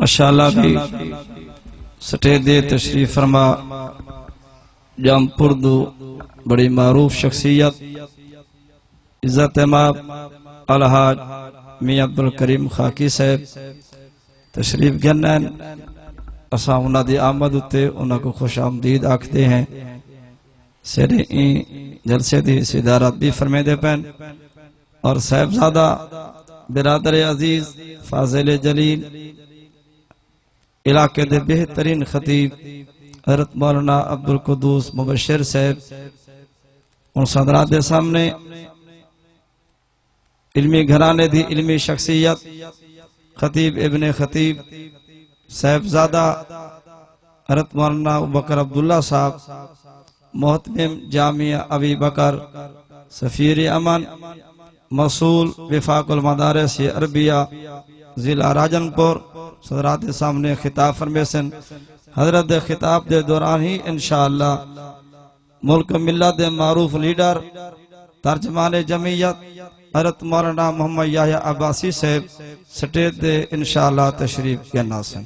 ماشاءاللہ بھی سٹے دے تشریف فرما جام پردو بڑی معروف شخصیت عزت امام الحاج میاں عبدالکریم خاکی صاحب تشریف گنن اساں انہاں دی آمد اتے انہاں کو خوش آمدید آکھتے ہیں سیرے این جلسے دی صدارت بھی فرمے دے پین اور صاحبزادہ برادر عزیز فاضل جلیل علاقے دے بہترین خطیب حضرت مولانا عبدالقدوس مبشر صاحب ان صدرات دے سامنے علمی گھرانے دی علمی شخصیت خطیب ابن خطیب صاحبزادہ حضرت مولانا ابوبکر عبداللہ صاحب محتمم جامعہ ابی بکر سفیر امن مسئول وفاق المدارس عربیہ ضلع راجن پور صدرات سامنے خطاب فرمیسن حضرت خطاب دے دوران ہی انشاءاللہ ملک ملت دے معروف لیڈر ترجمان جمعیت حضرت مولانا محمد یحییٰ عباسی صاحب سٹیج دے انشاءاللہ تشریف کے ناسن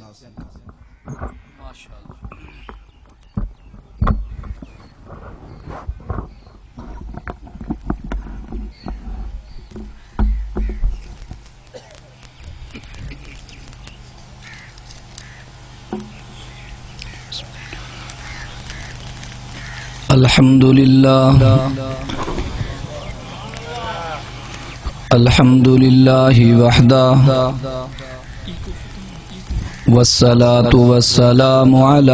الحمدللہ وحدہ والصلاة والسلام علی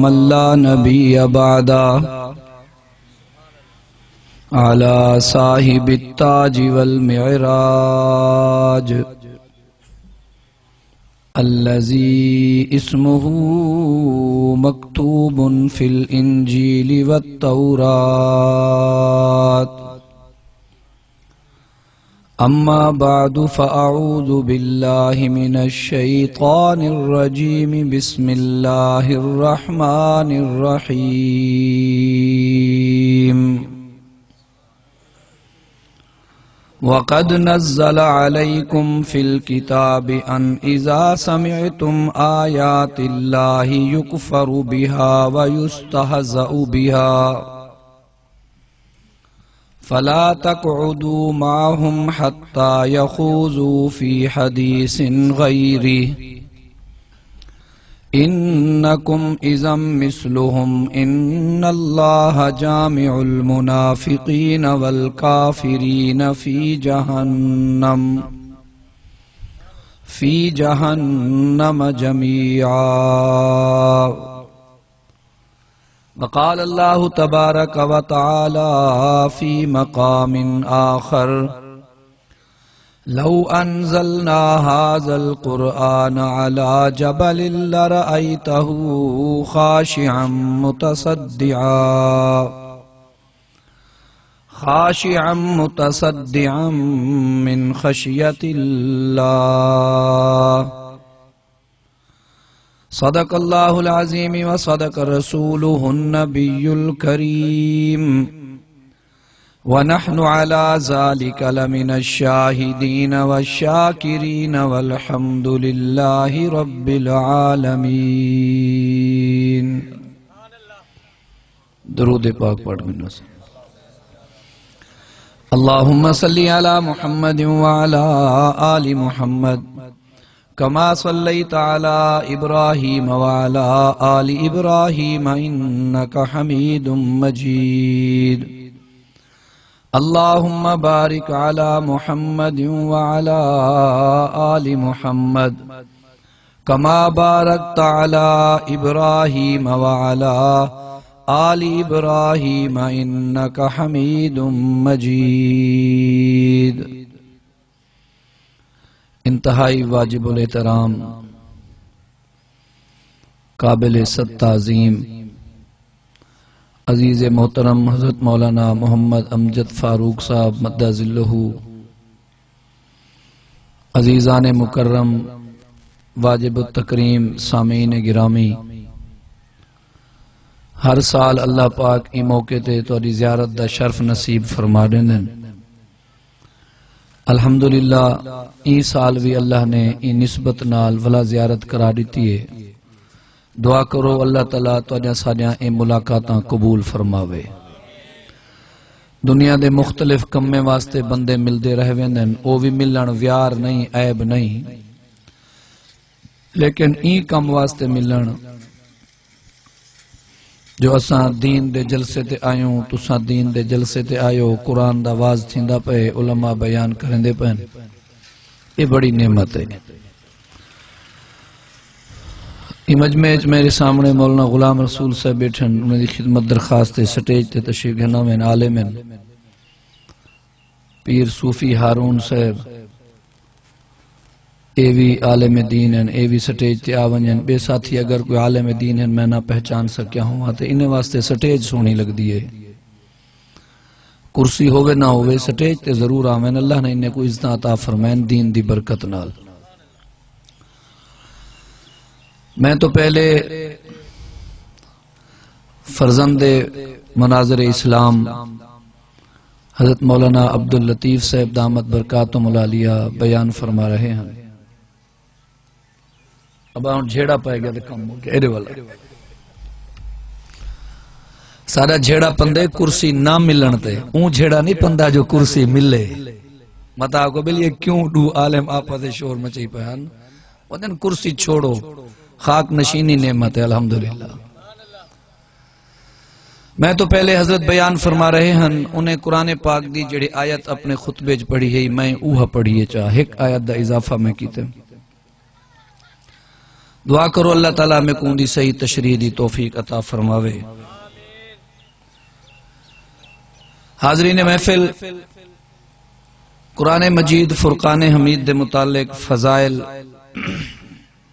من لا نبی بعدہ علی صاحب التاج والمعراج الذي اسمه مكتوب في الإنجيل والتوراة أما بعد فأعوذ بالله من الشيطان الرجيم بسم الله الرحمن الرحيم وقد نزل عليكم في الكتاب أن إذا سمعتم آيات الله يكفر بها ويستهزأ بها فلا تقعدوا معهم حتى يخوضوا في حديث غيره إنكم إذا مثلهم إن الله جامع المنافقين والكافرين في جهنم جميعا وقال الله تبارك وتعالى في مقام آخر لو أنزلنا هذا القرآن على جبل لرأيته خاشعا متصدعا من خشية الله صدق الله العظيم وصدق رسوله النبي الكريم ونحن على ذلك لمن الشاهدين والشاكرين والحمد لله رب العالمين درود پاک پڑھ منو اللهم صل على محمد وعلى آل محمد كما صليت على إبراهيم وعلى آل إبراهيم إنك حميد مجيد اللهم بارك على محمد وعلى آل محمد كما باركت على إبراهيم وعلى آل إبراهيم إنك حميد مجيد انتہائی واجب الاحترام قابل ست تعظیم عزیز محترم حضرت مولانا محمد امجد فاروق صاحب مدہ ذلہ، عزیزان مکرم واجب التکریم سامعین گرامی، ہر سال اللہ پاک ای موقع تے توری زیارت دا شرف نصیب فرما دین الحمدللہ ای سال بھی اللہ نے ای نسبت نال ولا زیارت کرا دیتی ہے. دعا کرو اللہ تعالیٰ تواڈیاں ساڈیاں اے ملاقاتاں قبول فرماوے. دنیا دے مختلف کمے واسطے بندے ملدے رہ ویندن، او بھی ملن ویار نہیں، عیب نہیں، لیکن ای کم واسطے ملن جو اساں دین دے جلسے تے آیوں، تساں دین دے جلسے تے آیو، قرآن دا واز تھیندا پئے، علماء بیان کرندے پئے، یہ بڑی نعمت ہے. یہ مجمع میرے سامنے مولانا غلام رسول صاحب بیٹھن، انہوں دی خدمت درخواست سٹیج تے تشریف گھنا میں عالم پیر صوفی ہارون صاحب اے بھی عالم دین ہیں، اے بھی سٹیج تے آونجن. بے ساتھی اگر کوئی عالم دین ہیں میں نہ پہچان سکیا ہوں تے انہیں واسطے سٹیج سونی لگ دیئے. کرسی ہوئے نہ ہوئے سٹیج تے ضرور آوین. اللہ نے انہیں کوئی عزت عطا فرمائن دین دی برکت نال. میں تو پہلے فرزند مناظر اسلام حضرت مولانا عبداللطیف صاحب دامت برکاتہم العالیہ بیان فرما رہے ہیں. اب آن جھیڑا پائے گیا تو کم ہو گیا ایرے والا سارا جھیڑا پندے کرسی نہ ملن تے اون جھیڑا نہیں پندہ جو کرسی ملے. متا کو بلی کیوں دو عالم آپا دے شور مچائی پہن ودن کرسی چھوڑو، خاک نشینی نعمت ہے الحمدللہ. میں تو پہلے حضرت بیان فرما رہے ہیں، انہیں قرآن پاک دی جڑی آیت اپنے خطبے چ پڑھی ہے میں اوہ پڑھیے چاہ ایک آیت دا اضافہ میں کیتے. دعا کرو اللہ تعالیٰ میں کون دی صحیح تشریح دی توفیق عطا فرماوے. حاضرین محفل، قرآن مجید فرقان حمید دے متعلق فضائل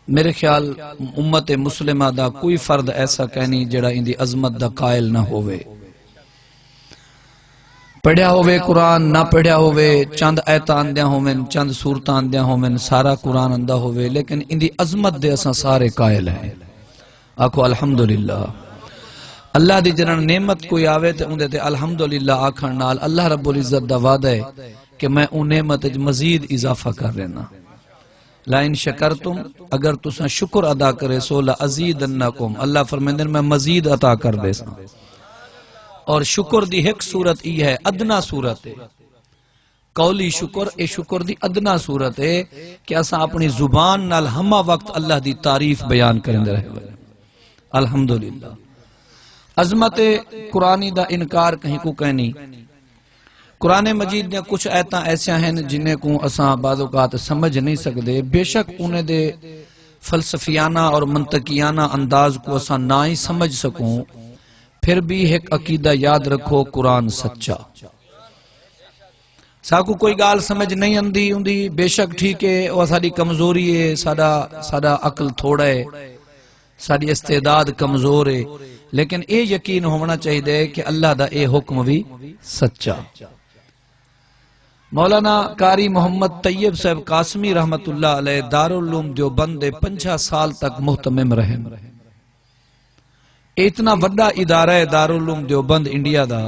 میرے خیال امت مسلمہ دا کوئی فرد ایسا کہنی جڑا ان دی عظمت دا قائل نہ ہوئے. پڑھیا ہوئے قرآن نہ پڑھیا ہوئے، چند آیتاں اندیاں ہوئن، چند سورتاں اندیاں ہوئن، سارا قرآن اندہ ہوئے، لیکن ان دی عظمت دے اساں سارے قائل ہیں. آکھو الحمدللہ. اللہ دی جنن نعمت کوئی آوے تے اندے تے الحمدللہ آکھن نال اللہ رب العزت دا وعدہ ہے کہ میں ان نعمت مزید اضافہ کر رہنا. لائن شکرتم، اگر تساں شکر ادا کرے سو لازیدنکم، اللہ فرمیندے میں مزید عطا کر دے سا. اور شکر دی ایک صورت ای ہے، ادنا صورت ہے قولی شکر. اے شکر دی ادنا صورت ہے کہ اساں اپنی زبان نال ہمہ وقت اللہ دی تعریف بیان کرندے رہے. الحمدللہ. عظمت قرآنی دا انکار کہیں کو کہنی. قرآن مجید نے کچھ آیتاں ایسا ہیں جنہیں کو اساں بعض اوقات سمجھ نہیں سکتے، بے شک انہیں دے فلسفیانہ اور منطقیانہ انداز کو اساں نہ ہی سمجھ سکوں، پھر بھی ایک عقیدہ یاد رکھو قرآن سچا. ساکو کوئی گال سمجھ نہیں اندی بے شک ٹھیک ہے، وہ ساری کمزوری ہے، سارا عقل تھوڑا ہے، ساری استعداد کمزور ہے، لیکن اے یقین ہونا چاہیے کہ اللہ دا اے حکم بھی سچا. مولانا قاری محمد طیب صاحب قاسمی رحمت اللہ علیہ دارالعلوم دیوبند 50 سال تک محتمم رہے. اتنا وڈا ادارہ ہے دارالعلوم دیوبند انڈیا دا،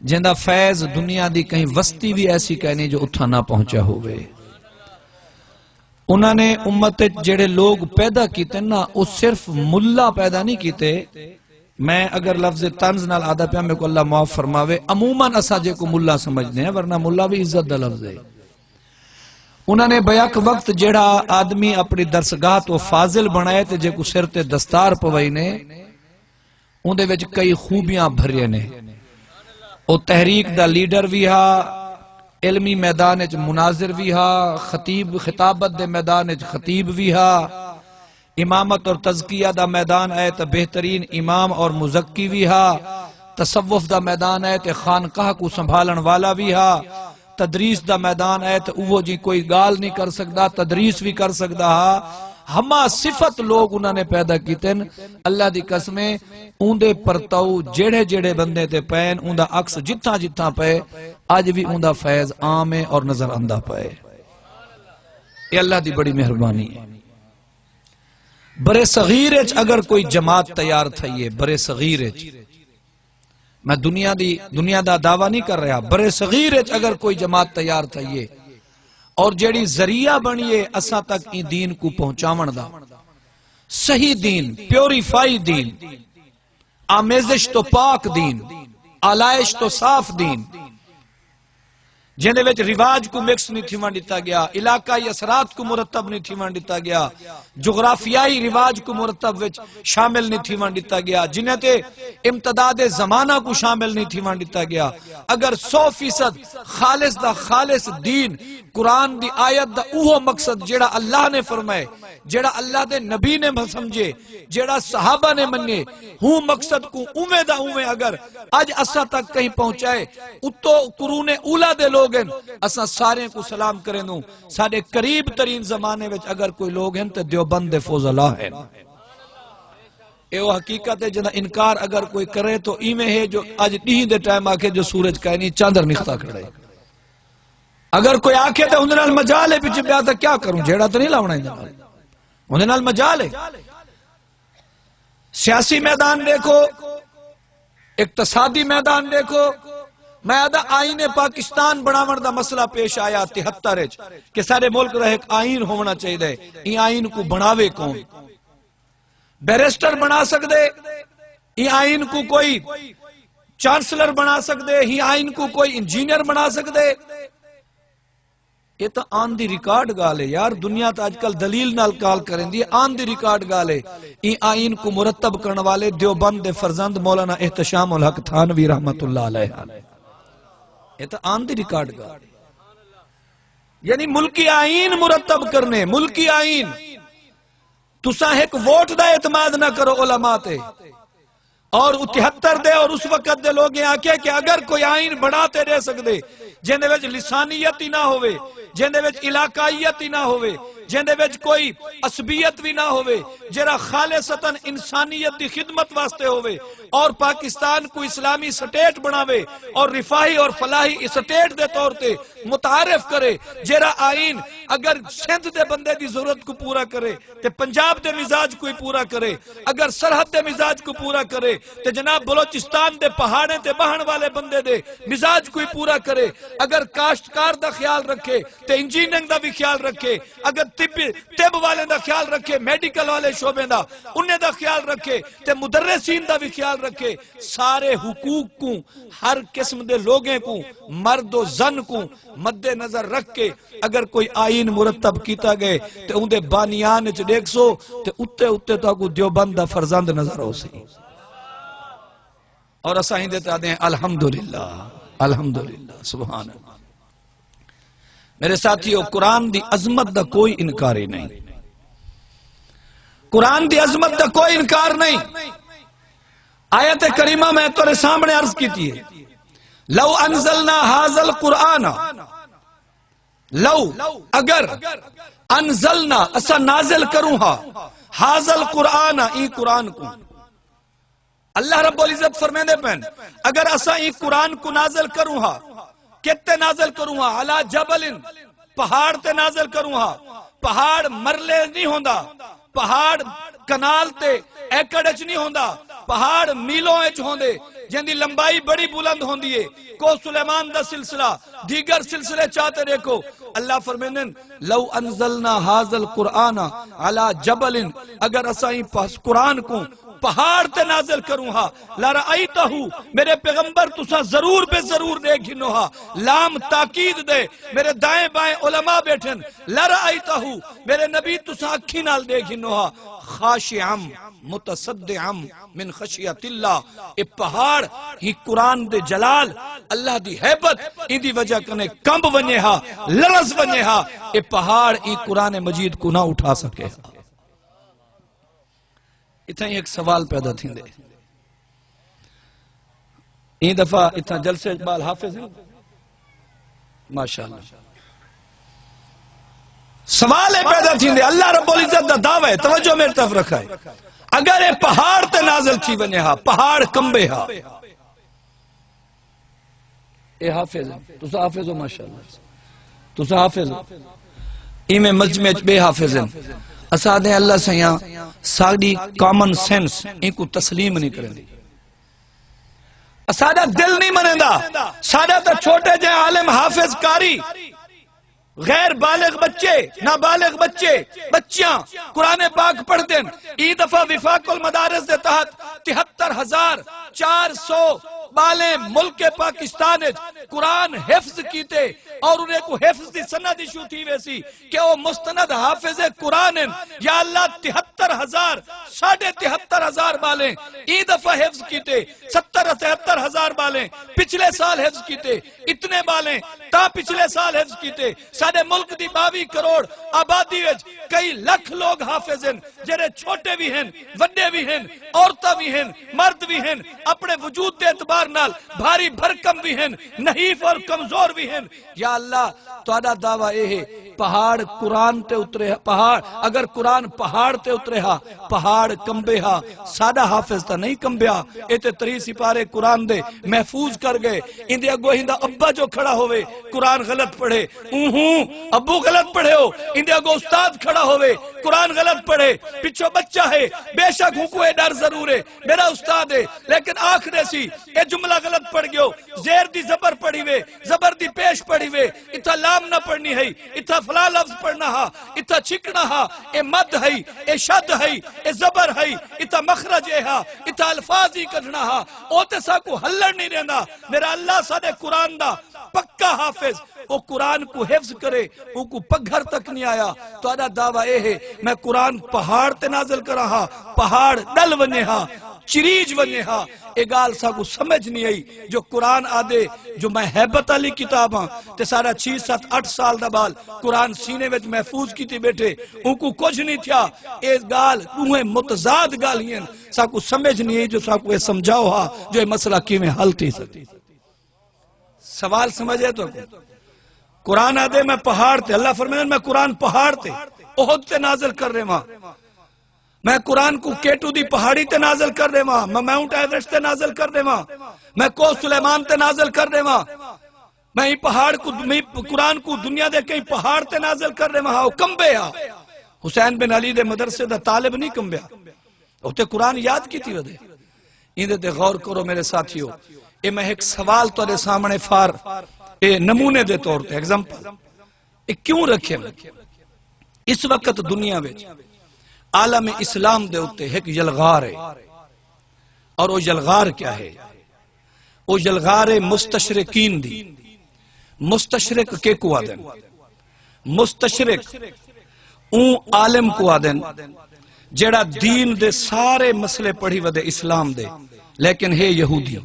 جندہ فیض دنیا دی کہیں وسطی بھی ایسی کہنی جو اتھا نہ پہنچا ہوئے. انہوں نے امت جڑے لوگ پیدا کیتے نا، وہ صرف ملا پیدا نہیں کیتے. میں اگر لفظ طنز نال آدھا پیا میں کو اللہ معاف فرماوے، عموماً اسا جے کو ملا سمجھنے ہیں، ورنہ ملا بھی عزت دا لفظ ہے. انہوں نے بیک وقت جڑا آدمی اپنی درسگاہ تو فاضل بنائے تے جے کو سر تے دستار پوئی نے، ان دے وچ کئی خوبیاں بھرے نے. او تحریک دا لیڈر بھی ہا، علمی میدان وچ مناظر بھی ہا، خطیب خطابت دے میدان وچ خطیب بھی ہا، امامت اور تزکیہ دا میدان ہے تو بہترین امام اور مزکی بھی ہا، تصوف دا میدان ہے تو خانقاہ کو سنبھالن والا بھی ہا، تدریس دا میدان ہے تو وہ جی کوئی گال نہیں کر سکتا، تدریس بھی کر سکتا ہا. ہما صفت لوگ انہوں نے پیدا کیتے. اللہ دی قسمیں اوندے پرتاؤ جڑے جڑے بندے تے پین اوندا عکس جتھاں جتھاں پے آج بھی اوندا فیض عام ہے اور نظر آندا پے. یہ اللہ دی بڑی مہربانی ہے. برے صغیر اگر کوئی جماعت تیار تھئیے، برے صغیر میں دنیا دا دعویٰ نہیں کر رہا، برے صغیر اگر کوئی جماعت تیار تھائیے اور جیڑی ذریعہ بنیے اساں تک این دین کو پہنچاون دا، صحیح دین، پیوریفائی دین، آمیزش تو پاک دین، آلائش تو صاف دین، جہاں وچ رواج کو مکس نہیں تھی وہاں دیتا گیا، علاقائی اثرات کو مرتب نہیں تھی وہاں دیتا گیا، جغرافیائی رواج کو مرتب وچ شامل نہیں تھی وہاں دیتا گیا، جنہیں تے امتداد زمانہ کو شامل نہیں تھی وہاں دیتا گیا۔ اگر 100% خالص دا خالص دین قرآن دی آیت دا اوہ مقصد جیڑا اللہ نے فرمائے، جیڑا اللہ دے نبی نے سمجھے، جیڑا صحابہ نے منگے، ہوں مقصد کو اوے دا اوے اگر آج اسا تک کہیں پہنچائے، اتو قرون اولا دے لوگ ہیں، اسا سارے کو سلام کریں دوں، سارے قریب ترین زمانے وچ اگر کوئی لوگ ہیں تو دیوبند فضلہ ہیں۔ اے وہ حقیقت ہے جنہ انکار اگر کوئی کرے تو ایمیں ہے جو آج نہیں دے ٹائم آکے جو سورج کا نہیں چاندر نکھتا کھڑے۔ اگر کوئی آکے تو اندر مجال ہے پیچھے پہ آتا کیا کروں، جیڑا تو نہیں لاؤنا اندر مجال ہے۔ سیاسی میدان دیکھو، اقتصادی میدان دیکھو، میں آدھا آئین پاکستان بناون دا مسئلہ پیش آیا 73 کہ سارے ملک رہے ایک آئین ہونا چاہیے، یہ آئین کو بناوے کون؟ بیرسٹر بنا سکتے، یہ آئین کو کوئی چانسلر بنا سکتے، یہ آئین کو کوئی انجینئر بنا سکتے۔ یہ تو آن دی ریکارڈ گالے یار، دنیا تا آج کل دلیل نال کال کریں دی، آن دی ریکارڈ گالے۔ یہ آئین کو مرتب کرنے والے دیوبند دے فرزند مولانا احتشام الحق تھانوی رحمت اللہ علیہ، یہ تو آن دی ریکارڈ گالے۔ یعنی ملکی آئین مرتب کرنے، ملکی آئین تساں ایک ووٹ دا اعتماد نہ کرو علماء تے، اور 73 دے اور اس وقت دے لوگ آکے کہ اگر کوئی آئین بڑھاتے رہ سکتے جہاں وچ لسانیت ہی نہ ہوئے، جہاں وچ علاقائیت ہی نہ ہوئے، جہاں وچ کوئی عصبیت بھی نہ ہوئے، جرا خالصتاً انسانیت دی خدمت واسطے ہوئے، اور پاکستان کو اسلامی سٹیٹ بناوے اور رفاہی اور فلاحی سٹیٹ دے طور تے متعارف کرے، جرا آئین اگر سندھ دے بندے دی ضرورت کو پورا کرے تے پنجاب دے مزاج کو پورا کرے، اگر سرحد دے مزاج کو پورا کرے تے جناب بلوچستان دے پہاڑے تے بہن والے بندے دے مزاج کو پورا کرے، اگر کاشتکار دا خیال رکھے تے انجینئرنگ دا بھی خیال رکھے، اگر طب والے دا خیال رکھے، میڈیکل والے شعبے دا انہیں دا خیال رکھے تے مدرسین دا بھی خیال رکھے، سارے حقوق کو ہر قسم دے لوگیں کو مرد و زن کو مد نظر رکھ کے اگر کوئی آئین مرتب کیتا گئے تے ان دے بانیان وچ دیکھ سو تے اتے تو کو دیوبند دا فرزند نظر ہو سی۔ اور اساں ہی دیتے آدھے ہیں الحمدللہ الحمدللہ سبحان اللہ۔ میرے ساتھیو، قرآن دی عظمت دا کوئی انکار ہی نہیں، قرآن دی عظمت دا کوئی انکار نہیں۔ آیت کریمہ میں تورے سامنے عرض کی ہے، لو انزلنا حاضل قرآن، لو اگر انزلنا اسا نازل کروں ہا حاضل قرآن، ای قرآن کو اللہ رب العزت فرمائے دے پہن، اگر اسا ای قرآن کو نازل کروں ہا، کتے نازل کروں ہا علا جبل، پہاڑ تے نازل کروں ہا، پہاڑ مرلے نہیں ہوندا، پہاڑ کنال تے ایکڑ اچ نہیں ہوندا، پہاڑ میلوں اچ ہوندے جن دی لمبائی بڑی بلند ہوندی ہے، کو سلیمان دا سلسلہ دیگر سلسلے چاہتے دیکھو، اللہ فرمینن لو انزلنا حاضل قرآن علا جبل، اگر اسائیں پاس قرآن کو پہاڑ تے نازل کروں ہا لرأیتہو، میرے پیغمبر تسا ضرور بے ضرور دیکھنو ہا، لام تاکید دے، میرے دائیں بائیں علماء بیٹھن، لرأیتہو میرے نبی تسا اکھی نال دیکھنو ہا، خاشعم متصدعم من خشیت اللہ، اے پہاڑ ہی قرآن دے جلال اللہ دی حیبت ان دی وجہ کنے کمب ونجے ہا، لرز ونجے ہا، اے پہاڑ ای قرآن مجید کو نہ اٹھا سکے۔ اتنا ہی ایک سوال پیدا تھی دے، این دفعہ اتنا جلسے اقبال حافظ ہیں ماشاءاللہ، سوال پیدا تھی دے، اللہ رب العزت دا دعویٰ ہے، توجہ میرے طرف رکھا ہے، اگر اے پہاڑ تے نازل تھی ونجے ہا، پہاڑ کمبے ہا، اے حافظ ہیں، تسا حافظ ہو ماشاءاللہ، تسا حافظ ہو، ایمیں مجمع بے حافظ ہیں، اسادیں اللہ سیاں ساڑی کامن سینس ان کو تسلیم نہیں کریں دی، سادہ دل نہیں منے دا سادہ تا چھوٹے جے عالم حافظ کاری غیر بالغ بچے نابالغ بچے بچیاں قرآن پاک پڑھتے ہیں. ای دفعہ وفاق المدارس دے تحت 73,400 بالے ملک پاکستان قرآن حفظ کیتے اور انہیں کو حفظ دی سند ایشو تھی ویسی کہ وہ مستند حافظ قرآن ہیں. یا اللہ 73,000 73,000 بالے ای دفعہ حفظ کیتے 70-73,000 بالے پچھلے سال حفظ کیتے اتنے بالے تا پچھلے سال حفظ کیتے. سارے ملک دی 22 کروڑ آبادی وچ کئی لکھ لوگ حافظ ہیں جڑے چھوٹے بھی ہیں وڈے بھی ہیں عورتاں بھی ہیں مرد بھی ہیں اپنے وجود دے اعتبار نال بھاری بھرکم بھی ہیں نحیف اور کمزور بھی ہیں. یا اللہ تہاڈا دعویٰ اے ہے پہاڑ قرآن تے اترے پہاڑ اگر قرآن پہاڑ تے اترے ہا پہاڑ کمبے ہا سادہ حافظ تا نہیں کمبیا. اے تے 3 سپارے قرآن دے محفوظ کر گئے. اندے اگو ہندا ابا جو کھڑا ہوئے قرآن غلط پڑھے ابو غلط پڑھے ہو اندے اگو استاد کھڑا ہوئے قرآن غلط پڑھے پچھو بچہ ہے بے شک حکوے ڈر ضرور ہے میرا استاد ہے لیکن آخرے سی اے جملہ غلط پڑھ گئو زیر دی زبر پڑھی وے زبر دی پیش پڑھی وے اتھا لام نہ پڑھنی ہے اتھا فلا لفظ پڑھنا ہا اتھا چھکنا ہا اے مد ہے اے شد ہے اے زبر ہے اتھا مخرج ہے ہا اتھا الفاظ ہی کرنا ہا اوتے سا کو ہلڑ نہیں رہنا. میرا اللہ سادے قرآن دا پکا حافظ وہ قرآن کو حفظ کرے وہ کو پگھر تک نہیں آیا. تو آدھا دعویٰ اے ہے میں قرآن پہاڑ تے نازل کرا ہا پہاڑ ڈل ونجے ہا چریج ونجے ہا. اے گال سا کو سمجھ نہیں آئی جو قرآن آدھے جو میں حیبت علی کتاب ہاں تے سارا 6-7-8 سال دا بال قرآن سینے وچ محفوظ کیتی بیٹھے ان کو کچھ نہیں تھیا. اے گال کوہیں متضاد گال ہی ہیں سا کو سمجھ نہیں آئی جو سا کو سمجھاؤ ہا جو یہ مسئلہ کی میں حل تھی سکتی. سوال سمجھے تو قرآن آدھے میں پہاڑ تے اللہ فرمائے میں قرآن پہاڑ تے احد تے نازل کر رہے ماں میں قرآن کو کیٹو دی پہاڑی تے نازل کر رہے ماں میں ماؤنٹ ایورسٹ تے نازل کر رہے ماں میں کو سلیمان تے نازل کر رہے ماں میں ہی پہاڑ کو قرآن کو دنیا دے کئی پہاڑ تے نازل کر رہے ماں کمبے ہا حسین بن علی دے مدرسے دا طالب نہیں کمبیا اوتے قرآن یاد کی تھی ودے اندے تے غور کرو میرے ساتھیو. اے میں ایک سوال تورے سامنے فار اے نمونے دے طور تے ایگزامپل اے کیوں رکھے اس وقت دنیا وچ عالم اسلام دے اوتے ایک یلغار ہے اور وہ یلغار کیا ہے وہ یلغار مستشرقین دی. مستشرق کے کو آدن مستشرق اون عالم کو آدن جڑا دین دے سارے مسئلے پڑھی ودے اسلام دے لیکن ہے یہودی.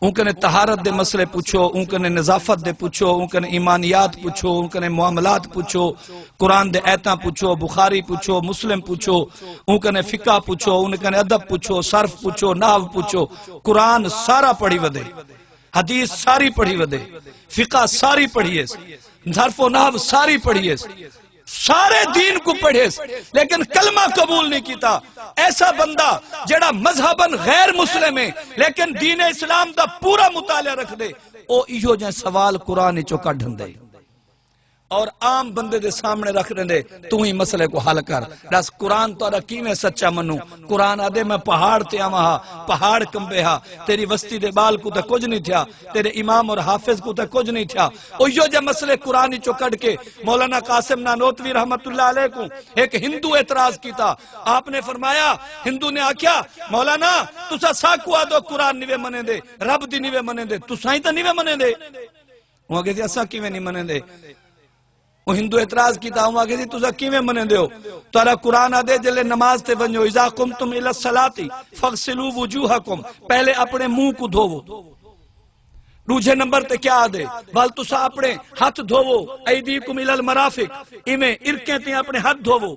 ان کنے طہارت دے مسئلے پوچھو ان کنے نظافت دے پوچھو ان کنے ایمانیات پوچھو ان کنے معاملات پوچھو قرآن دے ایتاں پوچھو بخاری پوچھو مسلم پوچھو ان کنے فقہ پوچھو ان کنے ادب پوچھو صرف پوچھو نحو پوچھو قرآن سارا پڑھی ودے حدیث ساری پڑھی ودے فقہ ساری پڑھیے صرف و نحو ساری پڑھیے سارے دین کو پڑھے لیکن کلمہ قبول نہیں کیتا. ایسا بندہ جڑا مذہباً غیر مسلم ہے لیکن دین اسلام دا پورا مطالعہ رکھ دے او ایہو جائیں سوال قرآن چو کڈھن دے اور عام بندے دے سامنے رکھ دے تو ہی مسئلے کو حل کر. دس قرآن تو کی میں سچا منوں قرآن آدھے میں پہاڑ تے آما ہا پہاڑ کمبے ہا تیری وستی دے بال کو تے کچھ نہیں تھیا تیرے امام اور حافظ کو تے کچھ نہیں تھیا. او یو جے مسئلے قرآن چو کڈ کے مولانا قاسم نانوتوی رحمت اللہ علیہ کو ایک ہندو اعتراض کیتا. آپ نے فرمایا ہندو نے آکھیا مولانا تسا ساکو آدھو قرآن نیوے منے دے رب دی نیوے منے دے تسا ہی تا نیوے منے دے. وہ آگے اسا کیویں نہیں منے دے وہ ہندو اعتراض کیتا ہوں آگے تُسا کیویں منے دیو تارا قرآن آدھے جلے نماز تے ونجو اذا قمتم الی الصلاۃ فاغسلوا وجوہکم پہلے اپنے منہ کو دھوو. دوسرے نمبر تے کیا آدھے بل تُسا اپنے ہاتھ دھوو ایدیکم الی المرافق ایویں ارکیں تے اپنے ہاتھ دھوو.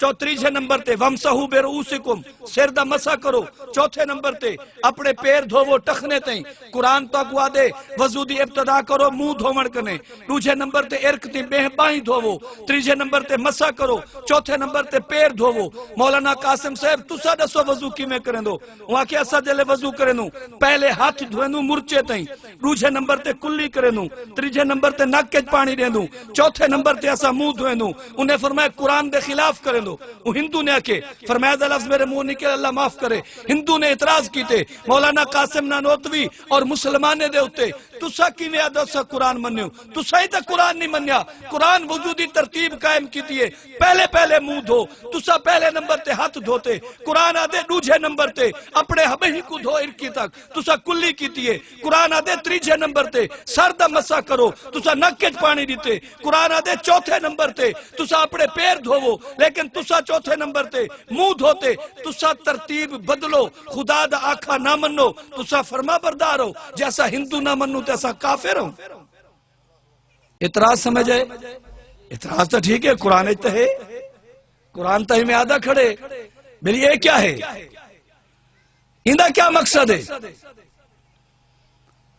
تیسرے نمبر تے ومسحوا برؤسکم سر دا مسح کرو. چوتھے نمبر تے اپنے پیر دھوو ٹخنے تیں قرآن تک وعدے وضو دی ابتدا کرو منہ دھومن کنے. دوسرے نمبر تے ارک تے بہیں دھوو. تیسرے نمبر تے مسح کرو. چوتھے نمبر تے پیر دھوو. مولانا قاسم صاحب تسا دسو وضو کیویں کریں دو وہاں کہ اسا جلے وضو کریں دو پہلے ہاتھ دھویں دو مرچے تیں دوسرے نمبر تے کلی کریں دو تیسرے نمبر تے نک وچ پانی دیں دو چوتھے نمبر تے اسا منہ دھویں دو. انہیں فرمایا قرآن دے خلاف کریں دو وہ ہندو نے آکے فرمایا دا لفظ میرے منہ نکل اللہ معاف کرے ہندو نے اعتراض کیتے مولانا قاسم نانوتوی اور مسلمانے دے ہوتے تسا کی میں آدھا سا قرآن منیو تسا ہی تا قرآن نہیں منیا قرآن وجودی ترتیب قائم کی دیئے پہلے منہ دھو تسا پہلے نمبر تے ہاتھ دھوتے قرآن آدھے دوجھے نمبر تے اپنے ہمیں کو دھو ارکی تک تسا کلی کی دیئے قرآن آدھے تریجھے نمبر تے سر دا مسا کرو تسا نکج پانی دیتے قرآن آدھے چوتھے نمبر تے تسا اپنے پیر دھوو لیکن تسا چوتھے نمبر تے منہ دھوتے تسا ترتیب بدلو خدا دا آکھا نہ منو تسا فرما بردار ہو جیسا ہندو نہ منو تیسا کافر ہو اعتراض سمجھے اعتراض تو ٹھیک ہے قرآن تو ہے قرآن تو ہی میں آدھا کھڑے میری یہ کیا ہے اندہ کیا مقصد ہے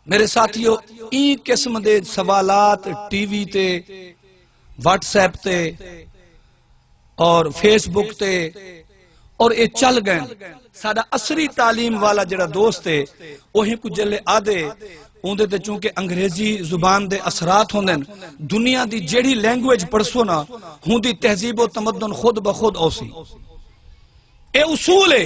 میرے ساتھیو این قسم دے سوالات ٹی وی تے واٹس ایپ تے اور فیس بک تے اور اے چل گئے ساڑا عصری تعلیم والا جڑا دوست ہے وہی کچھ جلے آدھے اوندے تے چونکہ انگریزی زبان دے اثرات ہوندے دنیا دی جیڑی لینگویج پڑھسو نا ہوندی تہذیب و تمدن خود بخود اوسی اے اصول ہے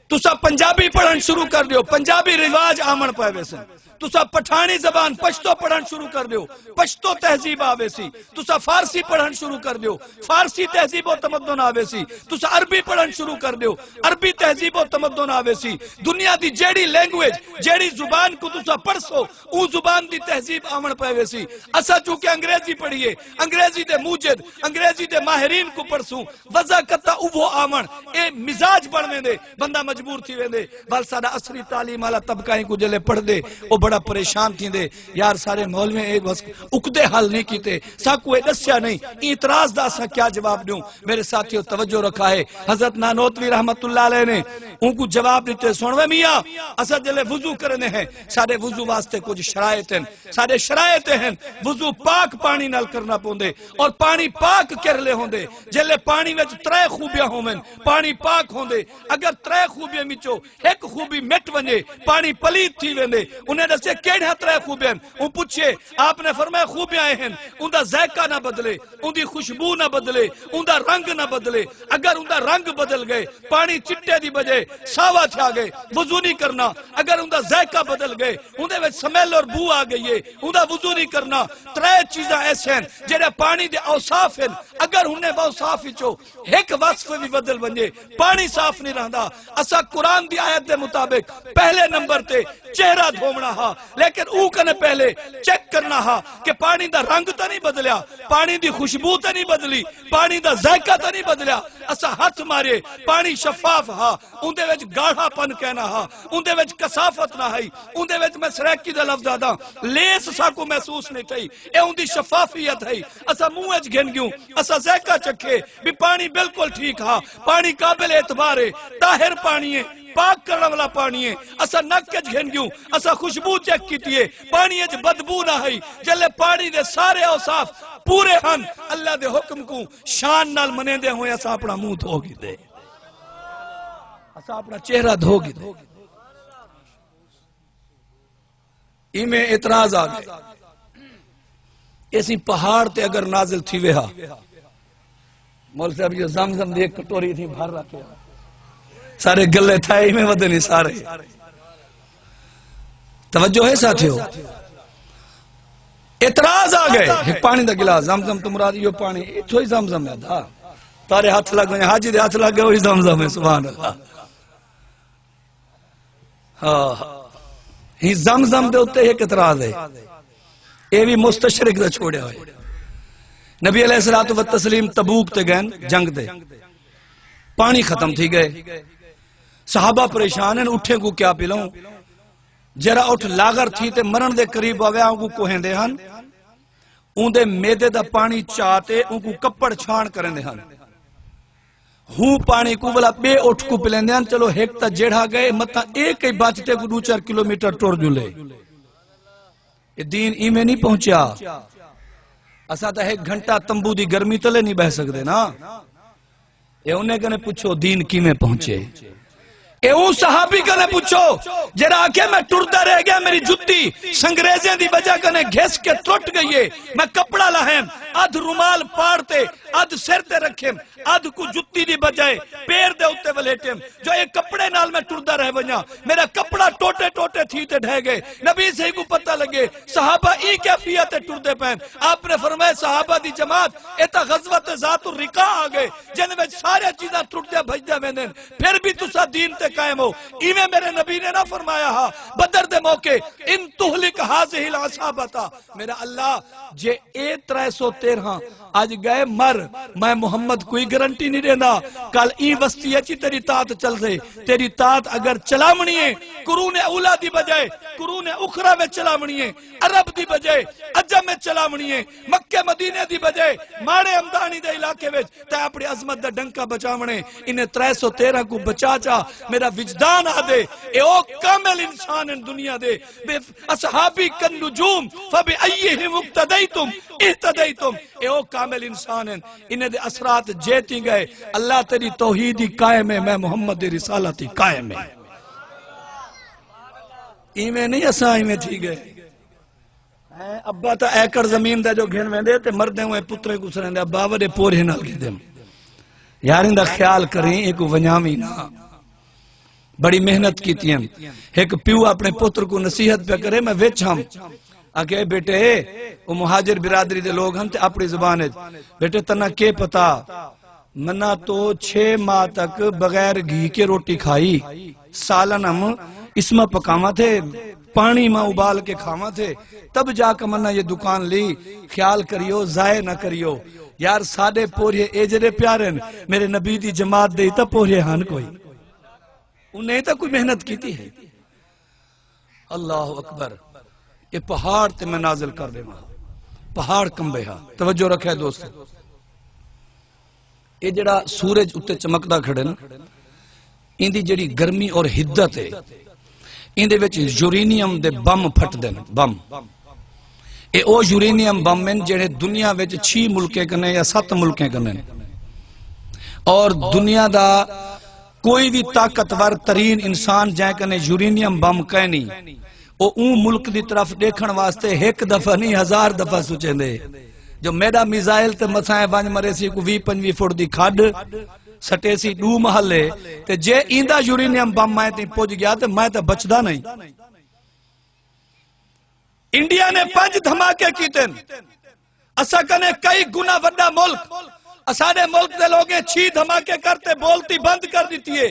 تسا پنجابی پڑھن شروع کر دیو پنجابی رواج آمن پائے ویسے تسا پٹھانی زبان پشتو پڑھن شروع کر دیو پشتو تہذیب آوے سی تسا فارسی پڑھن شروع کر دیو فارسی تہذیب و تمدن آوے سی تسا عربی پڑھن شروع کر دیو عربی تہذیب و تمدن آوے سی دنیا دی جیڑی لینگویج جیڑی زبان کو تسا پڑھسو او زبان دی تہذیب آمن پائے وے سی اسا چونکہ انگریزی پڑھیے انگریزی دے موجد انگریزی دے ماہرین کو پڑھسوں وضع کتا اوہ آمن اے مزاج بڑھنے دے بندہ مجبور تھی ویندے بل ساڑا عصری تعلیم والا طبقہ ہی کو جلے پڑھ دے او بڑا پریشان تھی دے یار سارے مولوی ایک وقت اکدے حل نہیں کیتے ساکو ایک دسیا نہیں اعتراض دا سا کیا جواب دوں میرے ساتھیوں توجہ رکھا ہے حضرت نانوتوی رحمت اللہ علیہ نے ان کو جواب دیتے سنوے میاں اسا جلے وضو کرنے ہیں سارے وضو واسطے کچھ شرائط ہیں سارے شرائط ہیں وضو پاک پانی نال کرنا پوندے اور پانی پاک کر لے ہوندے جلے پانی وچ ترے خوبیاں ہومن پانی پاک ہوندے اگر ترے خوبیاں وچوں ایک خوبی مٹ ونجے پانی پلید تھی ویندے انہیں دسے کیڑا ترے خوبیاں ان پوچھے آپ نے فرمایا خوبیاں ہیں ان دا ذائقہ نہ بدلے ان دی خوشبو نہ بدلے ان دا رنگ نہ بدلے اگر ان دا رنگ بدل گئے پانی چٹے دی بجے ساوا تھا گئے وضو نہیں کرنا اگر ان دا ذائقہ بدل گئے ان دے وچ سمیل اور بو آ گئی ہے ان دا وضو نہیں کرنا ترے چیزاں ایسے ہیں جڑے پانی دے اوصاف ہیں اگر انہیں وہ اوصاف وچوں ایک وصف بھی بدل ونجے پانی صاف نہیں رہندا اسا قرآن دی آیت دے مطابق پہلے نمبر تے چہرہ دھومنا ہا لیکن او کنے پہلے چیک کرنا ہا کہ پانی دا رنگ تا نہیں بدلیا پانی دی خوشبو تا نہیں بدلی پانی دا ذائقہ تا نہیں بدلیا اسا ہاتھ مارے پانی شفاف ہا ان دے وچ گاڑھا پن کہنا ہا ان دے وچ کثافت نہ ہئی ان دے وچ میں سریکی دا لفظ آدا لیس سا کو محسوس نہیں تھی اے ان دی شفافیت ہے اسا منہ وچ گھن گیوں اسا ذائقہ چکھے بھی پانی بالکل ٹھیک ہا پانی قابل اعتبار ہے طاہر پانی ہے پاک کرنے والا پانی ہے اسا نکج گھن گیوں اسا خوشبو چیک کیتی ہے پانی وچ بدبو نہ ہے جلے پانی دے سارے اوصاف پورے ہن اللہ دے حکم کو شان نال منے دے ہوئے اسا اپنا منہ دھو گی دے اسا اپنا چہرہ دھو گی دے ای میں اعتراض آ گئے ایسی پہاڑ تے اگر نازل تھی وہا مول صاحب یہ زمزم دی ایک کٹوری تھی بھر رکھے سارے گلے تھائے میں ودے نہیں سارے توجہ ہے ساتھیو اعتراض آ گئے ایک پانی دا گلاس زمزم تو مراد یہ پانی اتھو ہی زمزم ہے دا تارے ہاتھ لگ گئے حاجی دے ہاتھ لگ گئے وہی زمزم ہے سبحان اللہ ہی زمزم دے ہوتے ایک اعتراض ہے اے بھی مستشرق دا چھوڑے ہوئے نبی علیہ الصلوۃ والتسلیم تبوک تے گئن جنگ دے پانی ختم تھی گئے صحابہ پریشان ہیں اٹھے کو کیا پلاؤں جرا اٹھ لاغر تھی تے مرن دے قریب آوے آن کو کوہیں دے ہن ان دے میدے دا پانی چاہتے ان کو کپڑ چھان کریں دے ہن ہوں پانی کو بلا بے اٹھ کو پلیں دے ہن چلو ایک تا جڑا گئے مطا ایک ہی بچتے کو 2-4 کلومیٹر ٹور جلے یہ دین ای میں نہیں پہنچیا اسا تا ایک گھنٹہ تمبو دی گرمی تلے نہیں بہ سکتے نا یہ انہیں کہنے پوچھو دین کی میں پہنچے ایوں صحابی کنے پوچھو جرا آکے میں ٹردہ رہ گیا میری جتی سنگریزیں دی وجہ کنے گھس کے ٹوٹ گئی ہے میں کپڑا لہم ادھ رومال پاڑتے ادھ سر تے رکھم ادھ کو جتی دی بجائے پیر دے اتے ولیٹم جو ایک کپڑے نال میں ٹردہ رہ بنیا میرا کپڑا ٹوٹے ٹوٹے تھی تے ڈھے گئے نبی سے کو پتہ لگے صحابہ ای کیفیت ٹردے پہن آپ نے فرمایا صحابہ دی جماعت ایتا غزوت ذات الرقاع آگئے جن میں سارے چیزاں ٹردے بھجدے میں پھر بھی تسا دین تے قائم ہو ایویں میرے نبی نے نہ فرمایا ہاں بدر دے موقع ان تہلک حاضح العصابتا میرا اللہ جے 313 آج گئے مر میں محمد کوئی گارنٹی نہیں دینا کل ای وسطی اچھی تیری طاعت چل رہے تیری طاعت اگر چلامنی ہے قرون اولا دی بجائے قرون اخرى میں چلامنی ہے عرب دی بجائے عجم میں چلامنی ہے مکہ مدینے دی بجائے ماڑے امدانی دے علاقے وچ تے اپنی عظمت دا ڈنکا بچاونے انہیں 313 کو بچا چا میرا وجدان آ دے اے او کامل انسان ان دنیا دے اصحابی کن نجوم فبئیہم اقتدیتم اہتدیتم اے او کامل انسان ہیں انہیں دے اثرات جیتی گئے اللہ تیری توحیدی قائم ہے میں محمد دی رسالتی قائم ہے ایمیں نہیں اساں ایمیں تھی گئے ابا تا ایکڑ زمین دے جو گھن میں دے تے مردے ہوئے پترے کو سرین دے ابا وڈے پورے نال گھن دے یار اندہ خیال کریں ایک ونیامی نا بڑی محنت کیتی ہیں ایک پیو اپنے پتر کو نصیحت پہ کرے میں وچ ہم آکے بیٹے وہ مہاجر برادری دے لوگ ہم تے اپنی زبان ہے بیٹے تنہ کے پتا منا تو 6 ماہ تک بغیر گھی کے روٹی کھائی سالن ہم اس میں پکاما تھے پانی میں ابال کے کھاما تھے تب جا کر منا یہ دکان لی خیال کریو ضائع نہ کریو یار ساڑے پورے ایجرے پیارے میرے نبی دی جماعت دے تا پورے ہن کوئی انہیں تا کوئی محنت کیتی ہے اللہ اکبر یہ پہاڑ تے میں نازل کر دے پہاڑ کمبے ہاں توجہ رکھے دوست یہ جڑا سورج اتے چمکدا کھڑے نا ان دی جڑی گرمی اور حدت ہے ان دے وچ یورینیم دے بم پھٹ دین بم اے او یورینیم بم میں جڑے دنیا وچ 6 ملکیں کنے یا 7 ملکیں کنے اور دنیا دا کوئی بھی طاقتور ترین انسان جائے کنے یورینیم بم کہنی او اون ملک دی طرف دیکھن واسطے ایک دفعہ نہیں 1000 دفعہ سوچیں دے جو میرا میزائل تے مسائیں بانج مرے سی کو 20-25 فٹ دی کھڈ سٹے سی 2 محلے تے جے ایندا یورینیم بم میں تے پہنچ گیا تے میں تے بچدا نہیں انڈیا نے 5 دھماکے کیتے اسا کنے کئی گنا وڈا ملک اساڑے ملک دے لوگیں 6 دھماکے کرتے بولتی بند کر دیتی ہے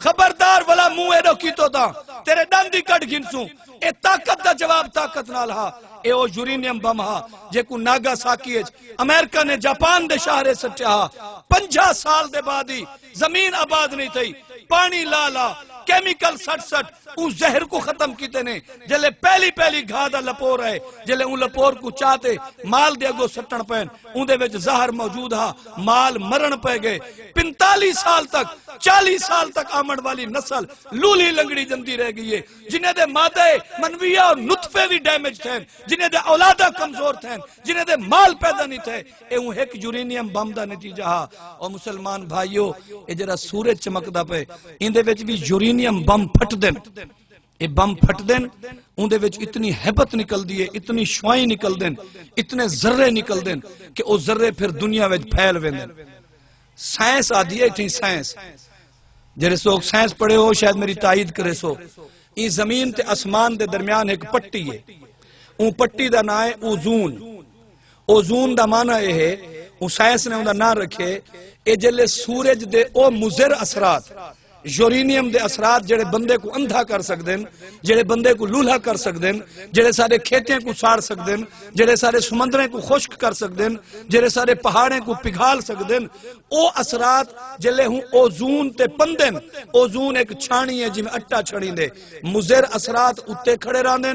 خبردار والا منہ ایڈو کیتو دا تیرے ڈندی کٹ گھنسوں اے طاقت دا جواب طاقت نال ہا اے او یورینیم بم ہا جے کو ناگا ساکی امریکہ نے جاپان دے شہرے سٹیا ہا 50 سال دے بعد ہی زمین آباد نہیں تھی پانی لالا کیمیکل سٹ اس زہر کو ختم کیتے نے جلے پہلی گھا دا لپور ہے جلے ان لپور کو چاہتے مال دے گو سٹن پین ان دے وچ زہر موجود ہا مال مرن پہ گئے 45 سال تک 40 سال تک آمن والی نسل لولی لنگڑی جندی رہ گئی ہے جنہیں دے مادے منویہ اور نطفے بھی ڈیمیج تھے جنہیں دے اولادہ کمزور تھے جنہیں دے مال پیدا نہیں تھے اے ہوں ایک یورینیم بم دا نتیجہ ہا اور مسلمان بھائیو اے جرا سورج چمکدا پہ ان دے وچ بھی یورینیم بم پھٹ دین اے بم پھٹ دین ان دے وچ اتنی ہیبت نکل دیئے اتنی شوائیں نکل دین اتنے ذرے نکل دین کہ او ذرے پھر دنیا وچ پھیل ویندن سائنس آدھی ہے اتنی سائنس جرے سوک سائنس پڑھے ہو شاید میری تائید کرے سو یہ زمین تے اسمان دے درمیان ایک پٹی ہے اون پٹی دا نام ہے اوزون اوزون دا معنی یہ ہے اون سائنس نے اون دا نام رکھے اے جلے سورج دے او مضر اثرات یورینیم دے اثرات جڑے بندے کو اندھا کر سکدیں جڑے بندے کو لولہا کر سکدیں جڑے سارے کھیتیں کو ساڑ سکدیں جڑے سارے سمندریں کو خشک کر سکدیں جڑے سارے پہاڑیں کو پگھال سکدیں او اثرات جلے ہوں اوزون تے پندیں اوزون ایک چھانی ہے جی میں اٹا چھڑی دے مضر اثرات اتے کھڑے راندیں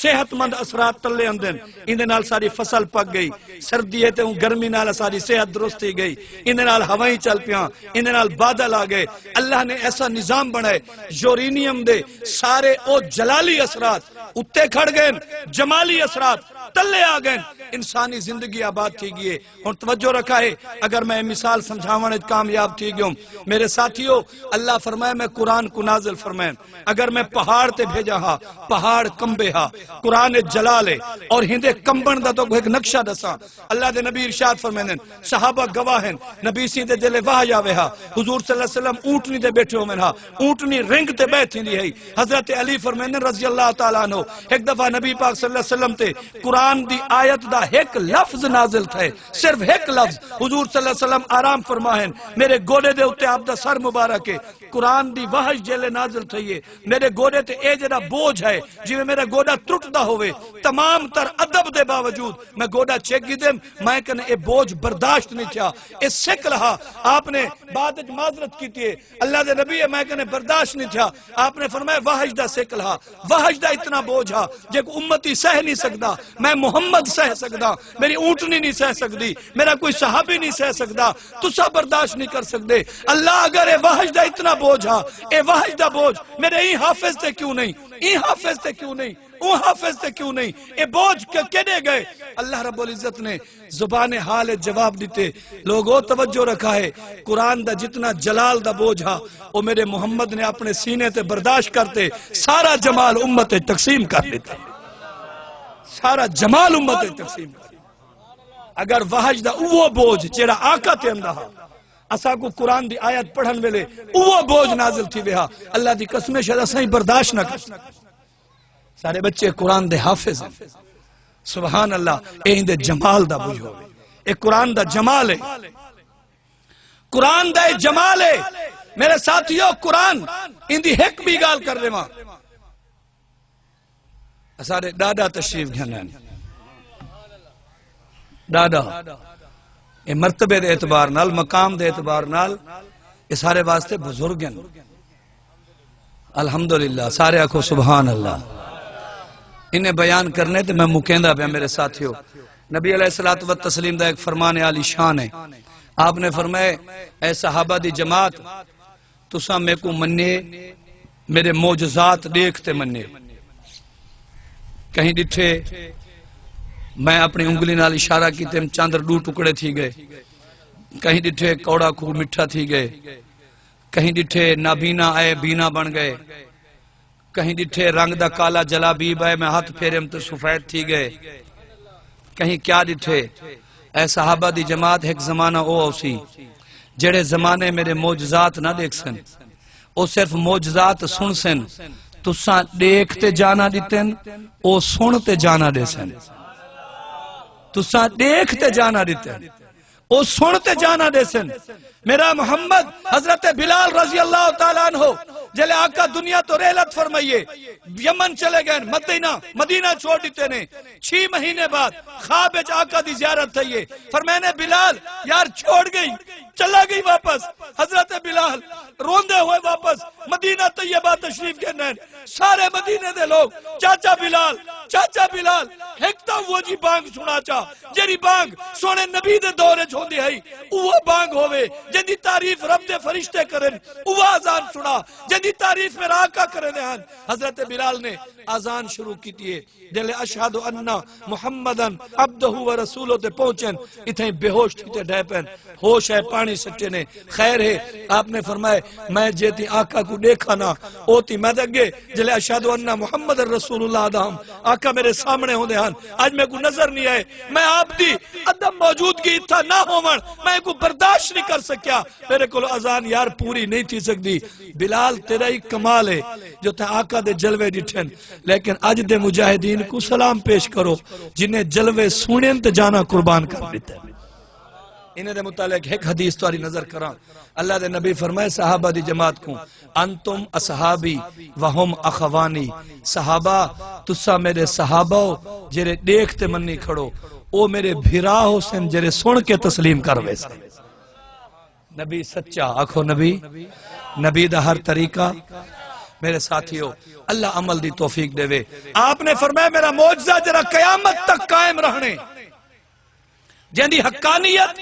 صحت مند اثرات تلے اندیں اندے نال ساری فصل پک گئی سردی ہے تے ہوں گرمی نال ساری صحت درستی گئی اندے نال ہوائیں چل پیاں اندے نال بادل آ گئے اللہ نے ایسا نظام بنائے یورینیم دے سارے او جلالی اثرات اتے کھڑ گئے جمالی اثرات تلے آ گئے انسانی زندگی آباد تھی گئے اور توجہ رکھا ہے اگر میں مثال سمجھاوانے کامیاب تھی گئے میرے ساتھیوں اللہ فرمائے میں قرآن کو نازل فرمائے اگر میں پہاڑ تے بھیجا ہا پہاڑ کمبے ہا قرآن جلالے اور ہندے کمبن دا تو ایک نقشہ دسا اللہ دے نبی ارشاد فرمائے صحابہ گواہن نبی سی دے دلے واہ جاوے ہا حضور صلی اللہ علیہ وسلم اونٹنی دے بیٹھے ہوئے ہا اونٹنی رنگ تے بیٹھی دی ہے حضرت علی فرمائے رضی اللہ تعالیٰ عنہ ایک دفعہ نبی پاک صلی اللہ علیہ وسلم تے قرآن دی آیت دا ایک لفظ نازل تھے صرف ایک لفظ حضور صلی اللہ علیہ وسلم آرام فرمائیں میرے گوڑے دے اتے آپ دا سر مبارک ہے قرآن دی وحش جیلے نازل تھئیے میرے گوڑے تے اے جڑا بوجھ ہے جویں میرا گوڑا ٹوٹدا ہوئے تمام تر ادب دے باوجود میں گوڑا چیک دیم میں کنے اے بوجھ برداشت نہیں تھا اے سکھ رہا آپ نے بعد وچ معذرت کیتی ہے اللہ دے نبی میں کنے برداشت نہیں تھا آپ نے فرمایا وحش دا سکھ رہا وحش دا اتنا بوجھ ہا جے کو امتی سہ نہیں سکدا میں محمد سہ سکدا میری اونٹنی نہیں سہ سکدی میرا کوئی صحابی نہیں سہ سکدا تسا برداشت نہیں کر سکدے اللہ اگر اے وحش دا اتنا بوجھ ہا اے وحش دا بوجھ میرے ای حافظ تے کیوں نہیں ای حافظ تے کیوں نہیں او حافظ تے کیوں نہیں اے بوجھ کیڑے گئے اللہ رب العزت نے زبان حال جواب دیتے لوگوں توجہ رکھا ہے قرآن دا جتنا جلال دا بوجھ ہا او میرے محمد نے اپنے سینے تے برداشت کرتے سارا جمال امت تقسیم کر دیتے سارا جمال امت تقسیم کر اگر وحج دا اوہ بوجھ جیڑا آقا تے اندہ ہا اسا کو قرآن دی آیت پڑھن ویلے اوہ بوجھ نازل تھی ویہا اللہ دی قسم شاید اسا ہی برداشت نہ کر سارے بچے قرآن دے حافظ ہیں سبحان اللہ اے ہندے جمال دا بوجھ ہوئے اے قرآن دا جمال ہے قرآن دا جمال ہے میرے ساتھیوں قرآن اندی حق بھی گال کر رہے ماں سارے ڈاڈا تشریف گھنے ڈاڈا یہ مرتبے دے اعتبار نال مقام دے اعتبار نال یہ سارے واسطے بزرگ ہیں الحمدللہ سارے آکھو سبحان اللہ انہیں بیان کرنے تے میں مکیندہ پہ میرے ساتھیوں نبی علیہ الصلوۃ والتسلیم دا ایک فرمان عالی شان ہے آپ نے فرمائے اے صحابہ دی جماعت تساں میں کو مننے میرے معجزات دیکھتے مننے کہیں ڈٹھے میں اپنی انگلی نال اشارہ کی تیم چاندر دو ٹکڑے تھی گئے کہیں ڈٹھے کوڑا کو مٹھا تھی گئے کہیں ڈٹھے نابینا آئے بینا بن گئے کہیں ڈٹھے رنگ دا کالا جلا بیب آئے میں ہاتھ پھیرم تو سفید تھی گئے کہیں کیا ڈٹھے اے صحابہ دی جماعت ایک زمانہ او اوسی جڑے زمانے میرے معجزات نہ دیکھ سن او صرف معجزات سن سن تساں دیکھتے جانا دیتن او سنتے جانا دے سن تساں دیکھتے جانا دیتن او سنتے جانا دے سن میرا محمد حضرت بلال رضی اللہ تعالیٰ عنہ جلے آقا دنیا تو رحلت فرمائیے یمن چلے گئے مدینہ چھوڑ دیتے نے 6 مہینے بعد خواب وچ آقا دی زیارت تھئیے فرمائنے بلال یار چھوڑ گئی چلا گئی واپس حضرت بلال روندے ہوئے واپس مدینہ طیبہ تشریف کے نین سارے مدینے دے لوگ چاچا بلال ہکتا وہ جی بانگ سنا چا جیری بانگ سونے نبی دے دورے چھوندی ہے وہ بانگ ہوئے جن تعریف رب دے فرشتے کرن وہ آزان سنا جن تعریف میں راکا کرنے ہیں حضرت بلال نے آزان شروع کی تیئے دلے اشہدو انہ محمدن عبدہو و رسولو تے پہنچیں اتہیں بے ہوش تھیتے ڈیپن ہوش ہے پانی سچے نے خیر ہے آپ نے فرمائے میں جیتی آقا کو دیکھا نہ اوتی میں دگے جلے اشہدو انہ محمدن رسول اللہ دام آقا میرے سامنے ہوں دے ہن آج میں کو نظر نہیں آئے میں آپ دی عدم موجودگی اتھا نہ ہومن میں کو برداشت نہیں کر سکیا میرے کو آزان یار پوری نہیں تھی سکتی بلال تیرا ہی کمال ہے جو تے آقا دے جلوے ڈٹھن لیکن اج دے مجاہدین کو سلام پیش کرو جنہیں جلوے سنیں تے جانا قربان کر دیتے ہیں انہیں دے متعلق ایک حدیث تواری نظر کران اللہ دے نبی فرمائے صحابہ دی جماعت کو انتم اصحابی وہم اخوانی صحابہ تسا میرے صحابہ جرے دیکھتے منی کھڑو او میرے بھرا ہو سن جرے سن کے تسلیم کروے سے نبی سچا آکھو نبی دا ہر طریقہ میرے ساتھیوں اللہ عمل دی توفیق دے وے آپ نے فرمایا میرا معجزہ جرا قیامت تک قائم رہنے جن دی حقانیت